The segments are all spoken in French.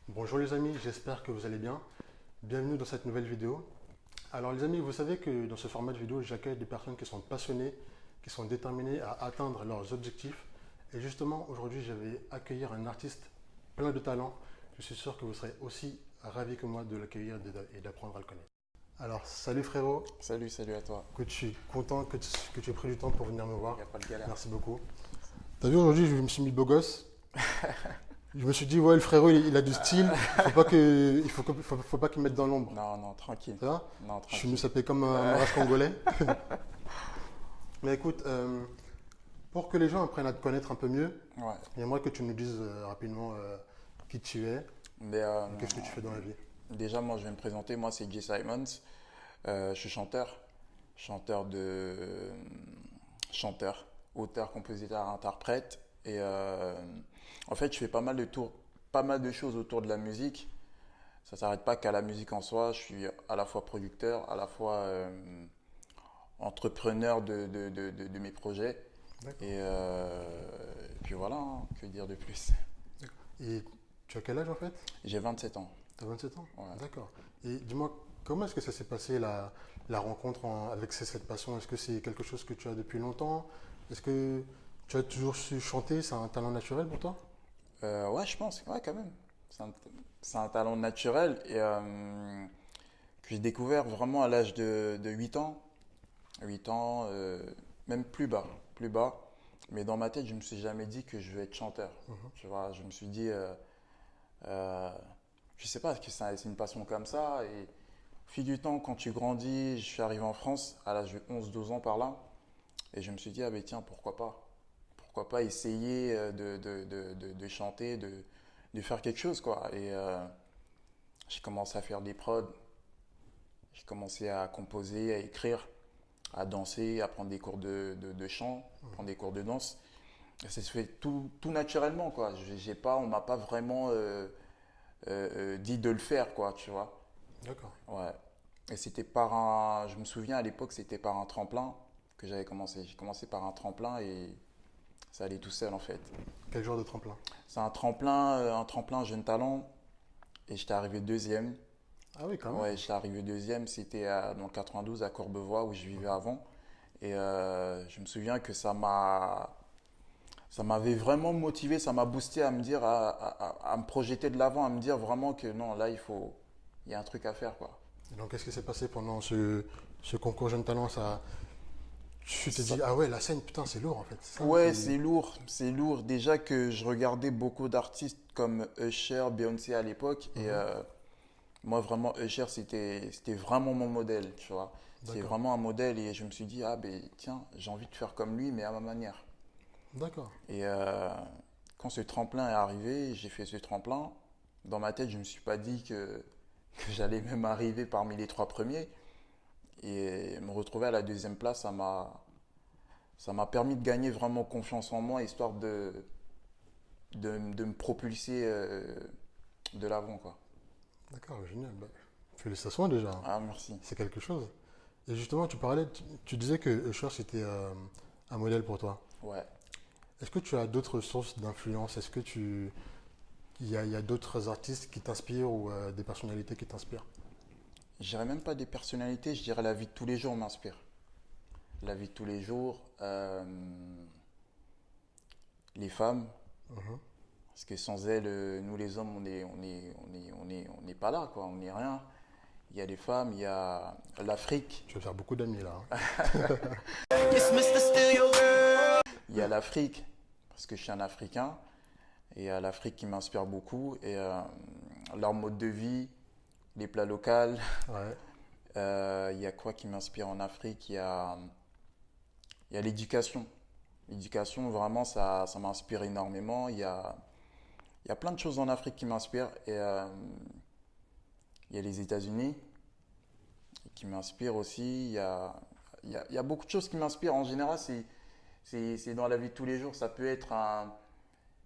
Bonjour les amis, j'espère que vous allez bien. Bienvenue dans cette nouvelle vidéo. Alors les amis, vous savez que dans ce format de vidéo, j'accueille des personnes qui sont passionnées, qui sont déterminées à atteindre leurs objectifs. Et justement, aujourd'hui, je vais accueillir un artiste plein de talent. Je suis sûr que vous serez aussi ravis que moi de l'accueillir et d'apprendre à le connaître. Alors, salut frérot. Salut à toi. Écoute, je suis content que tu aies pris du temps pour venir me voir. Il n'y a pas de galère. Merci beaucoup. T'as vu, aujourd'hui, je me suis mis beau gosse. Je me suis dit, ouais, le frérot, il a du style. Faut pas qu'il mette dans l'ombre. Non, tranquille. Ça va? Non, Je suis venu tranquille. s'appeler comme un race congolais. Mais écoute, pour que les gens apprennent à te connaître un peu mieux, Ouais. j'aimerais que tu nous dises rapidement qui tu es, Mais, qu'est-ce que tu fais dans la vie. déjà, moi, je vais me présenter. Moi, c'est Jay Simons. Je suis chanteur. Chanteur, auteur, compositeur, interprète. Et en fait, je fais pas mal de choses autour de la musique. Ça ne s'arrête pas qu'à la musique en soi. Je suis à la fois producteur, à la fois entrepreneur de mes projets. D'accord. Et puis voilà, hein, que dire de plus. Et tu as quel âge en fait? J'ai 27 ans. Tu as 27 ans? Ouais. D'accord. Et dis-moi, comment est-ce que ça s'est passé la rencontre avec cette passion? Est-ce que c'est quelque chose que tu as depuis longtemps? Est-ce que tu as toujours su chanter? C'est un talent naturel pour toi? Ouais, je pense, ouais, quand même. C'est un talent naturel et que j'ai découvert vraiment à l'âge de 8 ans. 8 ans, même plus bas. Mais dans ma tête, je me suis jamais dit que je vais être chanteur. Mhm. Tu vois, je me suis dit, euh, je sais pas, que c'est une passion comme ça. Et au fil du temps, quand tu grandis, je suis arrivé en France à l'âge de 11 12 ans par là. Et je me suis dit, ah ben tiens, pourquoi pas? Pourquoi pas essayer de chanter, de faire quelque chose, quoi. Et j'ai commencé à faire des prods, j'ai commencé à composer, à écrire, à danser, à prendre des cours de chant, prendre des cours de danse. Et ça se fait tout naturellement, quoi. On m'a pas vraiment dit de le faire, quoi, tu vois. D'accord. Ouais. Et je me souviens à l'époque, c'était par un tremplin que j'avais commencé. J'ai commencé par un tremplin et ça allait tout seul, en fait. Quel genre de tremplin? C'est un tremplin jeune talent et j'étais arrivé deuxième. Ah oui, quand même. Ouais, j'étais arrivé deuxième, c'était dans le 92 à Courbevoie où je vivais avant. Et je me souviens que ça m'avait vraiment motivé, ça m'a boosté à me dire, à me projeter de l'avant, à me dire vraiment que non, là, il y a un truc à faire, quoi. Et donc, qu'est-ce qui s'est passé pendant ce concours Jeune Talent? Tu t'es Ça- dit, ah ouais, la scène, putain, c'est lourd en fait. C'est ça, Ouais, c'est lourd, c'est lourd. Déjà que je regardais beaucoup d'artistes comme Usher, Beyoncé à l'époque, et Mhm. moi vraiment Usher c'était vraiment mon modèle, tu vois. C'est D'accord. vraiment un modèle et je me suis dit ah ben tiens, j'ai envie de faire comme lui mais à ma manière. D'accord. Et quand ce tremplin est arrivé, j'ai fait ce tremplin. Dans ma tête, je me suis pas dit que j'allais même arriver parmi les trois premiers et me retrouver à la deuxième place, ça m'a permis de gagner vraiment confiance en moi, histoire de me propulser de l'avant, quoi. D'accord, génial. Bah, félicitations déjà. Ah, merci. C'est quelque chose. Et justement, tu disais que Usher c'était un modèle pour toi. Ouais. Est-ce que tu as d'autres sources d'influence? Il y a d'autres artistes qui t'inspirent ou des personnalités qui t'inspirent? Je dirais même pas des personnalités, je dirais la vie de tous les jours m'inspire. La vie de tous les jours, les femmes, Mhm. parce que sans elles, nous les hommes, on n'est pas là, quoi, on n'est rien. Il y a les femmes, il y a l'Afrique, Tu vas faire beaucoup d'amis là, hein. Yes, Mr. Steal Your Girl. il y a l'Afrique, parce que je suis un Africain, et il y a l'Afrique qui m'inspire beaucoup, et leur mode de vie, les plats locaux. Ouais. Il y a quoi qui m'inspire en Afrique? Il y a l'éducation. L'éducation, vraiment, ça m'inspire énormément. Il y a plein de choses en Afrique qui m'inspirent. Et il y a les États-Unis qui m'inspirent aussi. Il y a beaucoup de choses qui m'inspirent. En général, c'est dans la vie de tous les jours. Ça peut être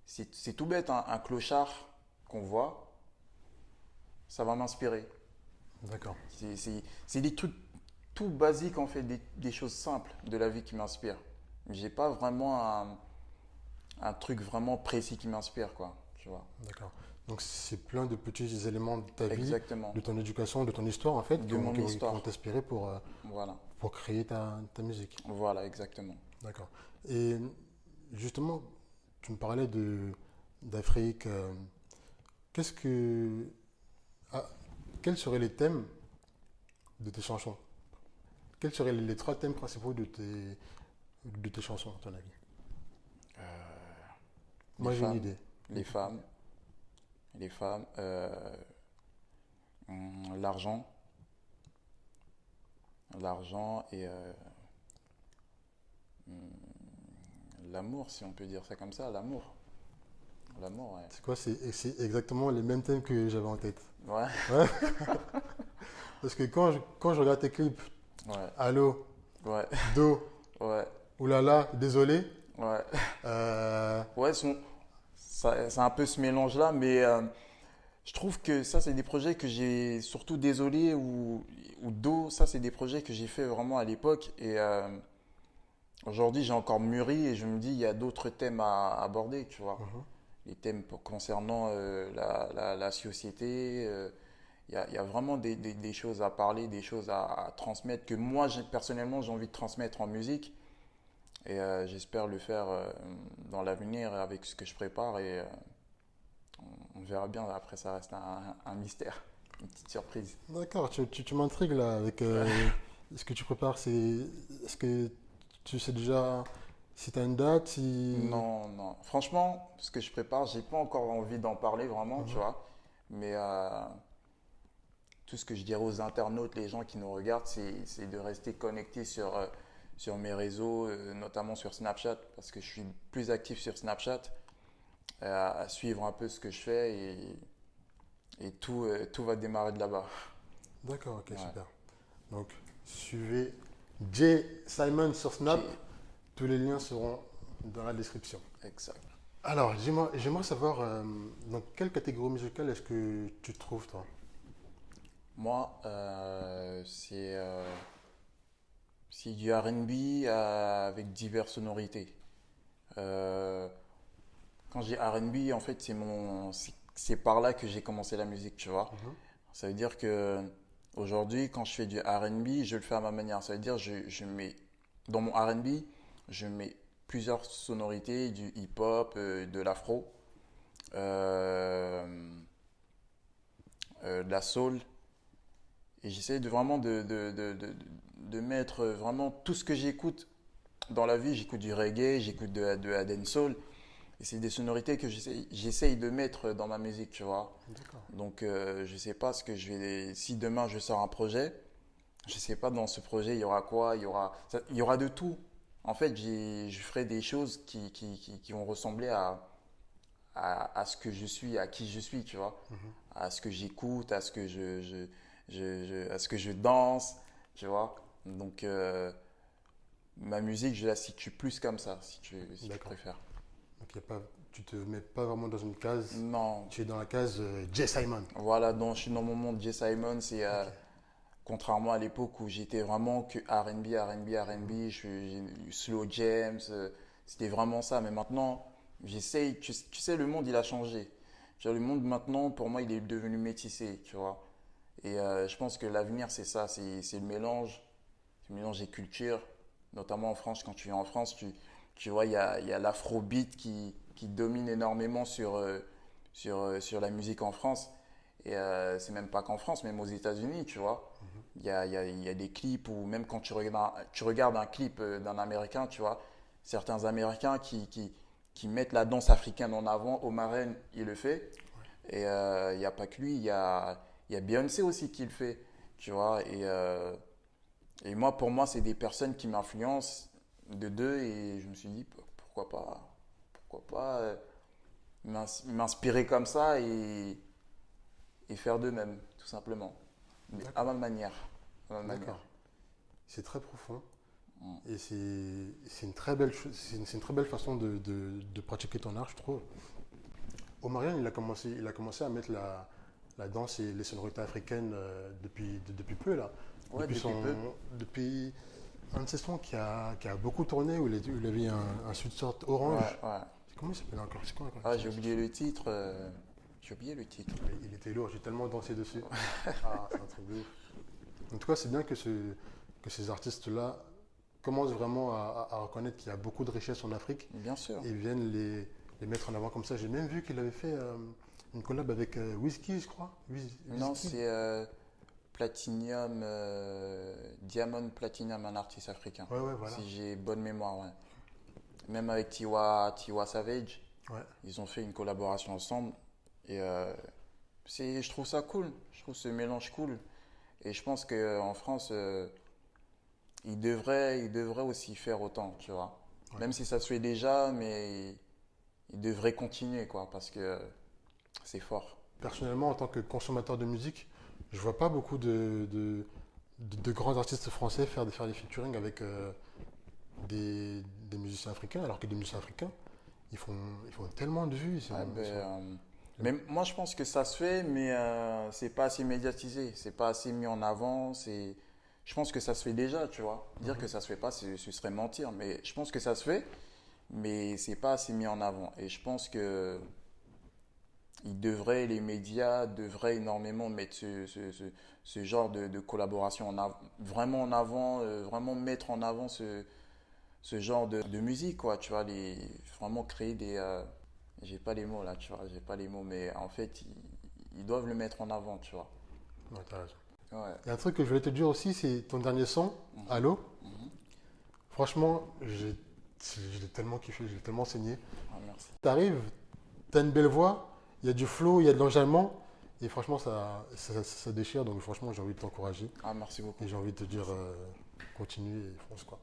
c'est tout bête, un clochard qu'on voit, ça va m'inspirer. D'accord. C'est des trucs tout basiques, en fait, des choses simples de la vie qui m'inspirent. J'ai pas vraiment un truc vraiment précis qui m'inspire, quoi. Tu vois. D'accord. Donc c'est plein de petits éléments de ta vie, Exactement. de ton éducation, de ton histoire en fait, De mon qui histoire. vont t'inspirer Voilà. pour créer ta musique. Voilà, exactement. D'accord. Et justement, tu me parlais d'Afrique. Qu'est-ce que, ah, quels seraient les thèmes de tes chansons? Quels seraient les trois thèmes principaux de tes chansons, à ton avis? Moi, Les j'ai une femmes. idée. Les femmes. Les femmes. L'argent. L'argent et l'amour, si on peut dire ça comme ça. L'amour. L'amour, ouais. C'est quoi? C'est exactement les mêmes thèmes que j'avais en tête. Ouais. Ouais. Parce que quand je regarde tes clips, Ouais. Allô, Ouais. Do, Ouais. Oulala, désolé. Ouais. euh, Ouais, c'est un peu ce mélange-là, mais je trouve que ça, c'est des projets que j'ai, surtout Désolé ou Do, ça, c'est des projets que j'ai fait vraiment à l'époque. Et aujourd'hui, j'ai encore mûri et je me dis, il y a d'autres thèmes à aborder, tu vois. Les thèmes concernant la société. Il y a vraiment des choses à parler, des choses à transmettre que moi, personnellement, j'ai envie de transmettre en musique. Et j'espère le faire dans l'avenir avec ce que je prépare. Et on verra bien. Après, ça reste un mystère, une petite surprise. D'accord, tu m'intrigues là avec ce que tu prépares. Est-ce que tu sais déjà si tu as une date, si... Non, non. Franchement, ce que je prépare, j'ai pas encore envie d'en parler vraiment, tu vois. Mais tout ce que je dirais aux internautes, les gens qui nous regardent, c'est de rester connectés sur mes réseaux, notamment sur Snapchat, parce que je suis plus actif sur Snapchat, à suivre un peu ce que je fais et tout va démarrer de là-bas. D'accord, ok, Ouais. super. Donc, suivez Jay Simon sur Snap. J'ai- Tous les liens seront dans la description. Exact. Alors, j'aimerais savoir dans quelle catégorie musicale est-ce que tu te trouves, toi? Moi, c'est du R&B avec diverses sonorités. Euh, Quand je dis R&B, en fait, c'est par là que j'ai commencé la musique, tu vois. Ça veut dire que aujourd'hui, quand je fais du R&B, je le fais à ma manière. Ça veut dire je mets dans mon R&B, je mets plusieurs sonorités, du hip-hop, de l'afro, euh, de la soul. Et j'essaie vraiment de mettre vraiment tout ce que j'écoute dans la vie. J'écoute du reggae, j'écoute de la dancehall. Et c'est des sonorités que j'essaye de mettre dans ma musique, tu vois. D'accord. Donc, je sais pas ce que je vais. Si demain je sors un projet, je sais pas dans ce projet il y aura quoi. Il y aura de tout. En fait, je ferai des choses qui vont ressembler à ce que je suis, à qui je suis, tu vois. À ce que j'écoute, à ce que à ce que je danse, tu vois. Donc, ma musique, je la situe plus comme ça, si tu D'accord. préfères. Donc, tu te mets pas vraiment dans une case. Non, Tu es dans la case Jay Simon. voilà, je suis dans mon monde Jay Simon. C'est Ok. contrairement à l'époque où j'étais vraiment que R&B, j'ai eu Slow James, c'était vraiment ça. Mais maintenant, j'essaye, tu sais, le monde il a changé. Le monde maintenant, pour moi, il est devenu métissé, tu vois. Et je pense que l'avenir, c'est ça, c'est le mélange des cultures, notamment en France. Quand tu viens en France, tu vois, il y a l'afrobeat qui domine énormément sur la musique en France. Et c'est même pas qu'en France, même aux États-Unis, tu vois. Il y a des clips où même quand tu regardes un clip d'un Américain, tu vois, certains Américains qui mettent la danse africaine en avant, Omar, il le fait. Et il n'y a pas que lui, il y a Beyoncé aussi qui le fait, tu vois. Et moi, pour moi, c'est des personnes qui m'influencent de deux et je me suis dit, pourquoi pas m'inspirer comme ça et faire de même, tout simplement. Mais à ma manière. À ma manière. D'accord. C'est très profond. Et c'est une très belle chose, c'est une très belle façon de pratiquer ton art, je trouve. Omarion, il a commencé à mettre la danse et les sonorités africaines depuis peu, là. Ouais, depuis peu. Depuis un de ses sons qui a beaucoup tourné, où il avait un sweatshirt orange. Ouais, ouais. Comment il s'appelle encore? C'est quoi encore? Ah, j'ai oublié le titre. J'ai oublié le titre. Il était lourd, j'ai tellement dansé dessus. Ah, c'est un truc de ouf. En tout cas, c'est bien que ces artistes-là commencent vraiment à reconnaître qu'il y a beaucoup de richesses en Afrique Bien sûr. et viennent les mettre en avant comme ça. J'ai même vu qu'il avait fait une collab avec Wizkid, je crois. Non, Wizkid. c'est Platinum, Diamond Platinum, un artiste africain. Ouais, ouais, voilà. Si j'ai bonne mémoire, ouais. Même avec Tiwa Savage, Ouais. ils ont fait une collaboration ensemble. Et je trouve ça cool. Je trouve ce mélange cool. Et je pense qu'en France, ils devraient aussi faire autant, tu vois. Ouais. Même si ça se fait déjà, mais ils devraient continuer, quoi, parce que c'est fort. Personnellement, en tant que consommateur de musique, je vois pas beaucoup de grands artistes français faire des featuring avec des musiciens africains, alors que des musiciens africains, ils font tellement de vues. Ouais, mais moi, je pense que ça se fait, mais c'est pas assez médiatisé, c'est pas assez mis en avant. Je pense que ça se fait déjà, tu vois. Dire que ça se fait pas, ce serait mentir. Mais je pense que ça se fait, mais c'est pas assez mis en avant. Et je pense que les médias devraient énormément mettre ce genre de collaboration vraiment en avant, vraiment mettre en avant ce genre de musique, quoi. Tu vois, vraiment créer des. J'ai pas les mots là, tu vois, j'ai pas les mots, mais en fait, ils doivent le mettre en avant, tu vois. Ouais, t'as raison. Ouais. Il y a un truc que je voulais te dire aussi, c'est ton dernier son, Allô. Franchement, j'ai tellement kiffé, j'ai tellement saigné. Ah, merci. T'arrives, t'as une belle voix, il y a du flow, il y a de l'enjaillement, et franchement, ça déchire, donc franchement, j'ai envie de t'encourager, Ah, merci beaucoup. et j'ai envie de te dire, continue et fonce, quoi.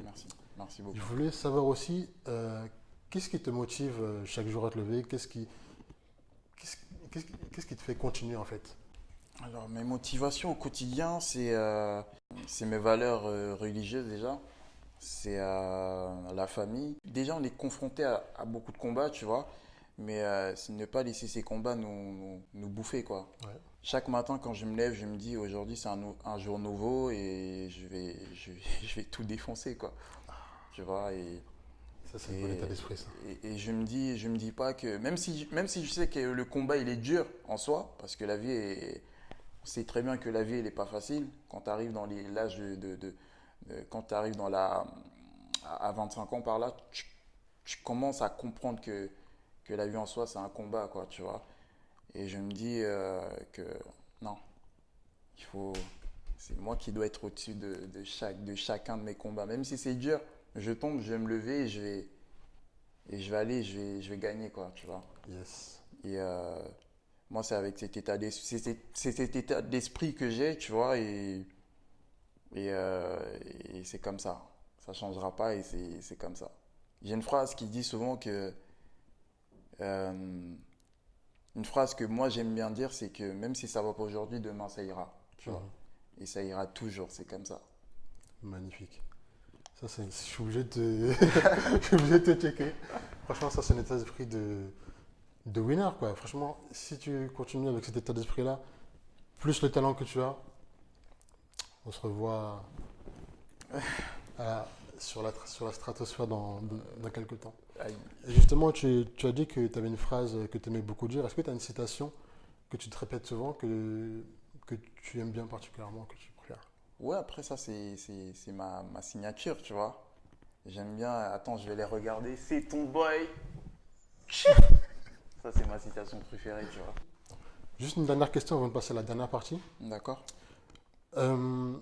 Merci. Merci beaucoup. Je voulais savoir aussi, qu'est-ce qui te motive chaque jour à te lever, qu'est-ce qui te fait continuer, en fait? Alors, mes motivations au quotidien, c'est mes valeurs religieuses déjà. C'est la famille. Déjà, on est confronté à beaucoup de combats, tu vois. Mais c'est ne pas laisser ces combats nous bouffer, quoi. Ouais. Chaque matin, quand je me lève, je me dis aujourd'hui, c'est un jour nouveau et je vais tout défoncer, quoi. Tu vois, Ça, c'est un bon état d'esprit, ça. et je me dis pas que, même si je sais que le combat, il est dur en soi, parce que on sait très bien que la vie, elle n'est pas facile. Quand tu arrives dans l'âge quand tu arrives à 25 ans par là, tu commences à comprendre que la vie en soi, c'est un combat, quoi, tu vois. Et je me dis que non, c'est moi qui dois être au-dessus de chacun de mes combats. Même si c'est dur, je tombe, je vais me lever et je vais gagner, quoi, tu vois. Yes. Et moi, c'est avec cet état d'esprit que j'ai, tu vois, et c'est comme ça. Ça ne changera pas et c'est comme ça. J'ai une phrase qui dit souvent que une phrase que moi j'aime bien dire, c'est que même si ça va pas aujourd'hui, demain ça ira, tu vois. Et ça ira toujours, c'est comme ça. Magnifique. Ça, je suis obligé de je suis obligé de te checker. Franchement, ça, c'est un état d'esprit de winner, quoi. Franchement, si tu continues avec cet état d'esprit-là, plus le talent que tu as, on se revoit sur la stratosphère dans quelques temps. Aïe. Et justement, tu as dit que tu avais une phrase que tu aimais beaucoup dire. Est-ce que tu as une citation que tu te répètes souvent, que tu aimes bien particulièrement, que tu préfères? Ouais, après ça, c'est ma signature, tu vois. J'aime bien. Attends, je vais les regarder. C'est ton boy. Ça, c'est ma citation préférée, tu vois. Juste une dernière question avant de passer à la dernière partie. D'accord. Euh,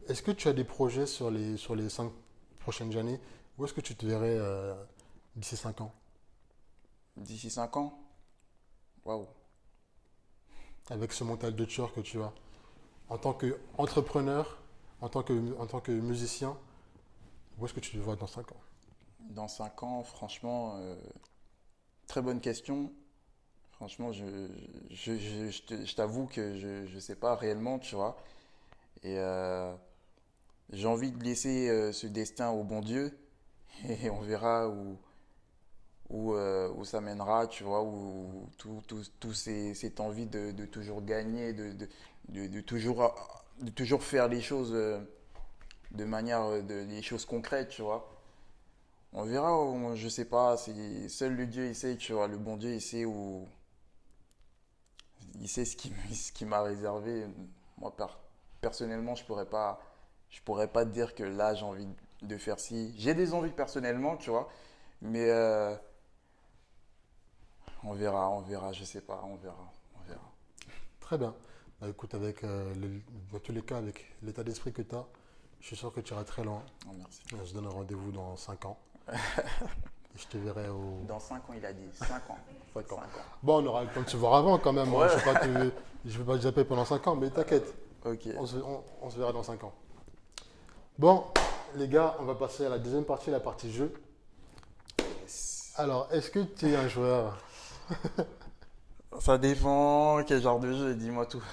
Est-ce que tu as des projets sur les 5 prochaines années? Où est-ce que tu te verrais d'ici 5 ans? D'ici 5 ans, waouh. Avec ce mental de tueur que tu as? En tant qu'entrepreneur, en tant que musicien, où est-ce que tu te vois dans 5 ans? Dans 5 ans, franchement, très bonne question. Franchement, je t'avoue que je sais pas réellement, tu vois. Et j'ai envie de laisser ce destin au bon Dieu et on verra où ça mènera, tu vois, où cette envie de toujours gagner, de toujours faire les choses de manière, les choses concrètes, tu vois. On verra, je sais pas, seul le Dieu il sait, tu vois, le bon Dieu il sait où, il sait ce qui m'a réservé. Moi, personnellement, je pourrais pas te dire que là j'ai envie de faire ci. J'ai des envies personnellement, tu vois, mais on verra, je sais pas, on verra. Très bien. Bah, écoute, dans tous les cas, avec l'état d'esprit que tu as, je suis sûr que tu iras très loin. Oh, merci. On se donne un rendez-vous dans 5 ans. Et je te verrai au Dans 5 ans, il a dit. 5 ans. 5 ans. 5 ans. Bon, on aura le temps de se voir avant quand même. Hein. Ouais. Je vais pas te zapper pendant 5 ans, mais t'inquiète. Ok. On se verra dans 5 ans. Bon, les gars, on va passer à la deuxième partie, la partie jeu. Alors, est-ce que tu es un joueur? Ça dépend quel genre de jeu, dis-moi tout.